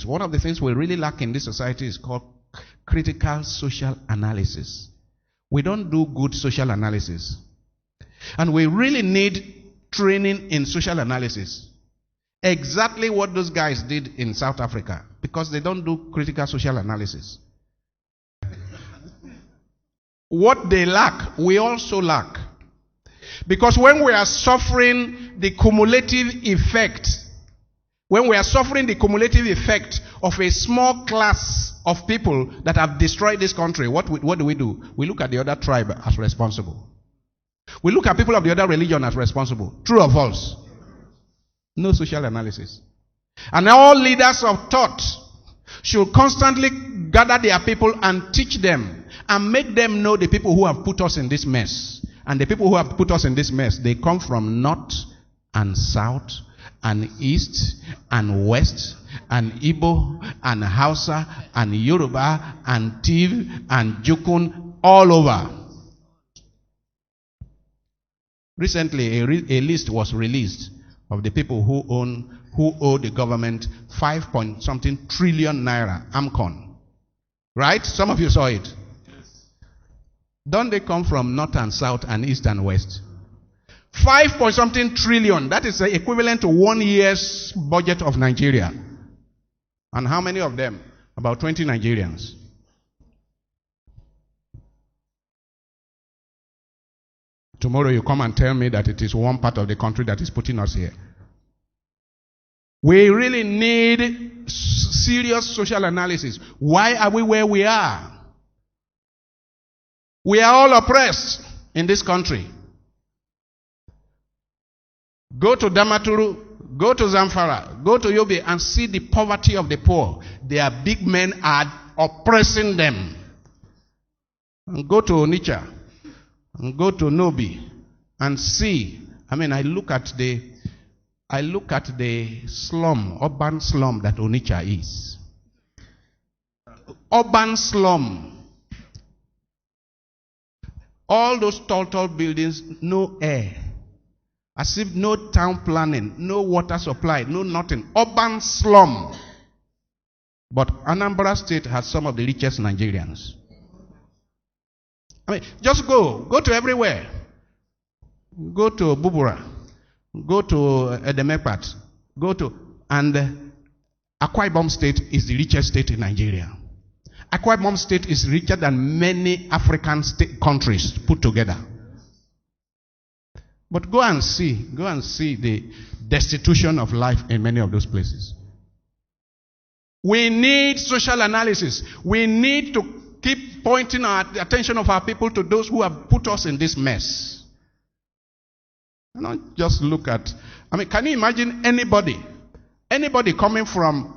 One of the things we really lack in this society is called critical social analysis. We don't do good social analysis. And we really need training in social analysis. Exactly what those guys did in South Africa, because they don't do critical social analysis. What they lack, we also lack. Because when we are suffering the cumulative effect, of a small class of people that have destroyed this country, what do? We look at the other tribe as responsible. We look at people of the other religion as responsible. True or false? No social analysis. And all leaders of thought should constantly gather their people and teach them and make them know the people who have put us in this mess. And the people who have put us in this mess, they come from north and south and east and west and Igbo and Hausa and Yoruba and Tiv and Jukun, all over. Recently, a list was released of the people who owe the government 5-point-something trillion naira, AMCON. Right? Some of you saw it. Don't they come from north and south and east and west? 5-point-something trillion. That is equivalent to 1 year's budget of Nigeria. And how many of them? About 20 Nigerians. Tomorrow you come and tell me that it is one part of the country that is putting us here. We really need serious social analysis. Why are we where we are? We are all oppressed in this country. Go to Damaturu, go to Zamfara, go to Yobe and see the poverty of the poor. Their big men are oppressing them. And go to Onitsha, and go to Nobi and see. I look at the slum, urban slum that Onitsha is. Urban slum. All those tall buildings, no air. As if no town planning, no water supply, no nothing. Urban slum. But Anambra State has some of the richest Nigerians. Just go to everywhere. Go to Bubura. Go to Edemepat. And Akwa Ibom State is the richest state in Nigeria. Akwa Ibom State is richer than many African countries put together. But go and see the destitution of life in many of those places. We need social analysis. We need to keep pointing the attention of our people to those who have put us in this mess. And not just look at, can you imagine anybody coming from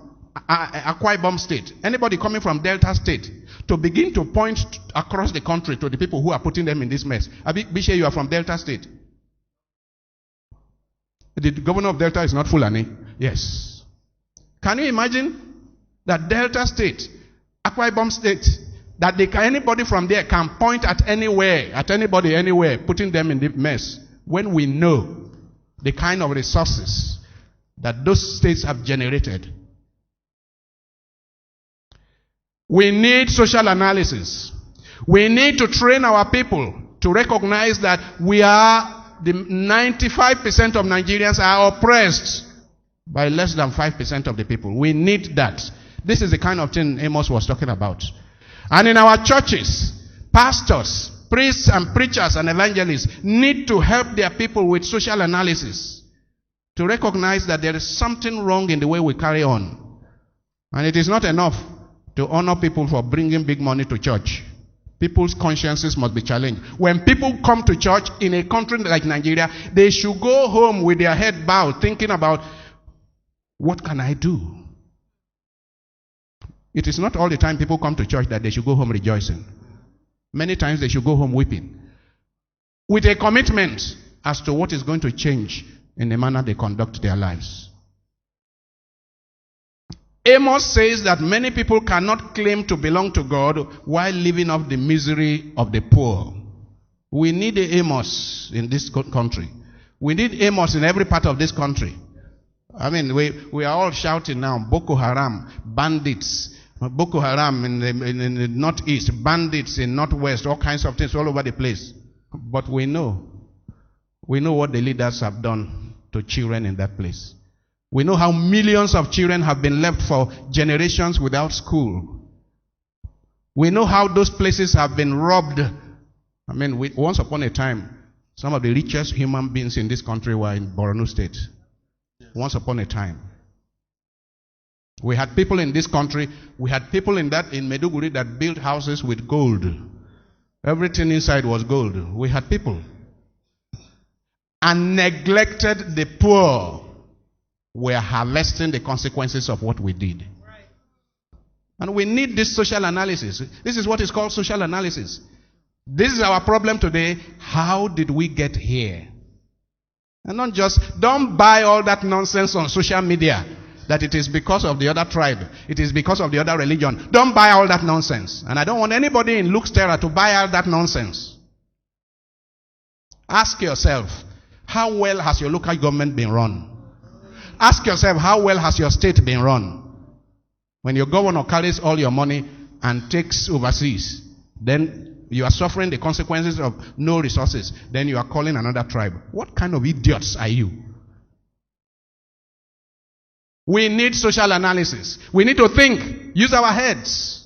Akwa Ibom State, anybody coming from Delta State, to begin to point across the country to the people who are putting them in this mess? Bishe, you are from Delta State. The governor of Delta is not Fulani. Yes. Can you imagine that Delta State, Akwa Ibom State, that anybody from there can point at anybody anywhere, putting them in the mess, when we know the kind of resources that those states have generated? We need social analysis. We need to train our people to recognize that the 95% of Nigerians are oppressed by less than 5% of the people. We need that. This is the kind of thing Amos was talking about. And in our churches, pastors, priests and preachers and evangelists need to help their people with social analysis to recognize that there is something wrong in the way we carry on. And it is not enough to honor people for bringing big money to church. People's consciences must be challenged. When people come to church in a country like Nigeria, they should go home with their head bowed, thinking about, what can I do? It is not all the time people come to church that they should go home rejoicing. Many times they should go home weeping, with a commitment as to what is going to change in the manner they conduct their lives. Amos says that many people cannot claim to belong to God while living off the misery of the poor. We need a Amos in this country. We need Amos in every part of this country. I mean, we are all shouting now, Boko Haram, bandits. Boko Haram in the northeast, bandits in northwest, all kinds of things all over the place. But we know what the leaders have done to children in that place. We know how millions of children have been left for generations without school. We know how those places have been robbed. I mean, once upon a time, some of the richest human beings in this country were in Borno State. Once upon a time. We had people in this country, we had people in Maiduguri that built houses with gold. Everything inside was gold. We had people. And neglected the poor. We are harvesting the consequences of what we did. Right. And we need this social analysis. This is what is called social analysis. This is our problem today. How did we get here? And don't buy all that nonsense on social media that it is because of the other tribe, it is because of the other religion. Don't buy all that nonsense. And I don't want anybody in Luke's Terra to buy all that nonsense. Ask yourself, how well has your local government been run? Ask yourself, how well has your state been run? When your governor carries all your money and takes overseas, then you are suffering the consequences of no resources. Then you are calling another tribe. What kind of idiots are you? We need social analysis. We need to think, use our heads.